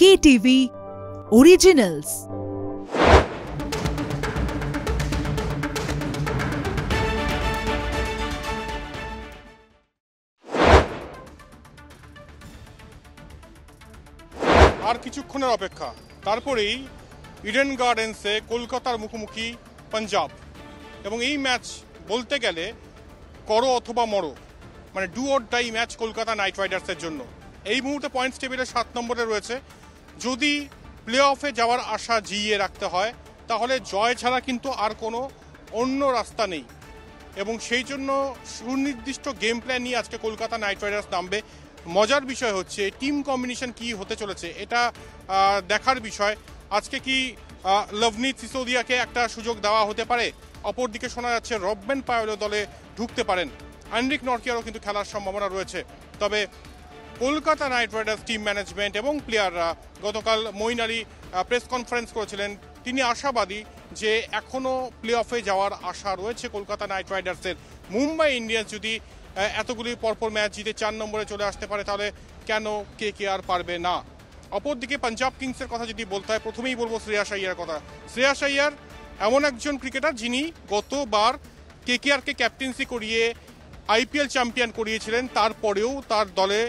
KTV Originals। আর কিছুক্ষণের অপেক্ষা, তারপরেই ইডেন গার্ডেন্সে কলকাতার মুখোমুখি পাঞ্জাব। এবং এই ম্যাচ বলতে গেলে করো অথবা মরো, মানে do or die match Kolkata Knight রাইডার্সের জন্য। এই মুহূর্তে পয়েন্টস টেবিলে 7 নম্বরে রয়েছে। যদি প্লে অফে যাওয়ার আশা জিইয়ে রাখতে হয় তাহলে জয় ছাড়া কিন্তু আর কোনো অন্য রাস্তা নেই। এবং সেই জন্য সুনির্দিষ্ট গেম প্ল্যান নিয়ে আজকে কলকাতা নাইট রাইডার্স নামবে। মজার বিষয় হচ্ছে টিম কম্বিনেশন কি হতে চলেছে এটা দেখার বিষয়। আজকে কি লভনীত সিসোদিয়াকে একটা সুযোগ দেওয়া হতে পারে? অপরদিকে শোনা যাচ্ছে রববেন পায়োলো দলে ঢুকতে পারেন। আন্ড্রিক নরকিয়ারও কিন্তু খেলার সম্ভাবনা রয়েছে। তবে Kolkata night Riders team management এবং প্লেয়াররা গতকাল মঈন আলী প্রেস কনফারেন্স করেছিলেন। তিনি আশাবাদী যে এখনও প্লে অফে যাওয়ার আশা রয়েছে কলকাতা নাইট রাইডার্সের। মুম্বাই ইন্ডিয়ান্স যদি এতগুলি পরপর ম্যাচ জিতে 4 নম্বরে চলে আসতে পারে তাহলে কেন কে আর পারবে না। অপরদিকে পাঞ্জাব কিংসের কথা যদি বলতে হয়, প্রথমেই বলবো শ্রেয়াস আইয়ার কথা। শ্রেয়াস আইয়ার এমন একজন ক্রিকেটার যিনি গতবার কেকেআরকে ক্যাপ্টেন্সি করিয়ে আইপিএল চ্যাম্পিয়ন করিয়েছিলেন, তারপরেও তার দলে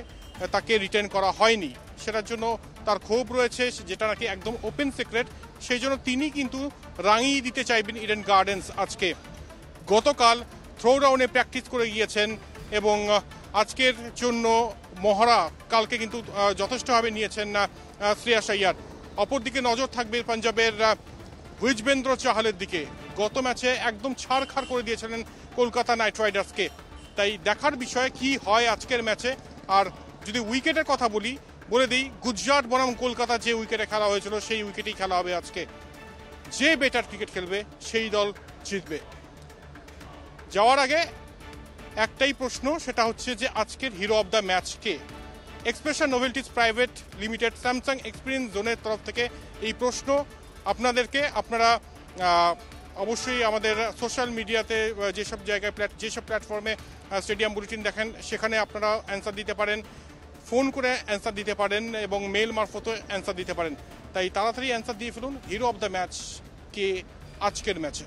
তাকে রিটেন করা হয়নি। সেটার জন্য তার ক্ষোভ রয়েছে, যেটা নাকি একদম ওপেন সিক্রেট। সেই জন্য তিনি কিন্তু রাঙিয়ে দিতে চাইবেন ইডেন গার্ডেন্স আজকে। গতকাল থ্রো ডাউনে প্র্যাকটিস করে গিয়েছেন এবং আজকের জন্য মহড়া কালকে কিন্তু যথেষ্টভাবে নিয়েছেন শ্রেয়াস আইয়ার। অপরদিকে নজর থাকবে পাঞ্জাবের যুজবেন্দ্র চাহালের দিকে। গত ম্যাচে একদম ছাড়খাড় করে দিয়েছিলেন কলকাতা নাইট রাইডার্সকে। তাই দেখার বিষয় কি হয় আজকের ম্যাচে। আর যদি উইকেটের কথা বলে দিই, গুজরাট বনাম কলকাতা যে উইকেটে খেলা হয়েছিল সেই উইকেটেই খেলা হবে আজকে। যে বেটার ক্রিকেট খেলবে সেই দল জিতবে। যাওয়ার আগে একটাই প্রশ্ন, সেটা হচ্ছে যে আজকের হিরো অব দ্য ম্যাচ কে? Expression Novelties Private Limited Samsung Experience জোনের তরফ থেকে এই প্রশ্ন আপনাদেরকে। আপনারা অবশ্যই আমাদের সোশ্যাল মিডিয়াতে যেসব জায়গায় যেসব প্ল্যাটফর্মে স্টেডিয়াম বুলেটিন দেখেন সেখানে আপনারা অ্যান্সার দিতে পারেন, ফোন করে অ্যান্সার দিতে পারেন এবং মেল মারফতও অ্যান্সার দিতে পারেন। তাই তাড়াতাড়ি অ্যান্সার দিয়ে ফেলুন। হিরো অব দ্য ম্যাচ কে আজকের ম্যাচে?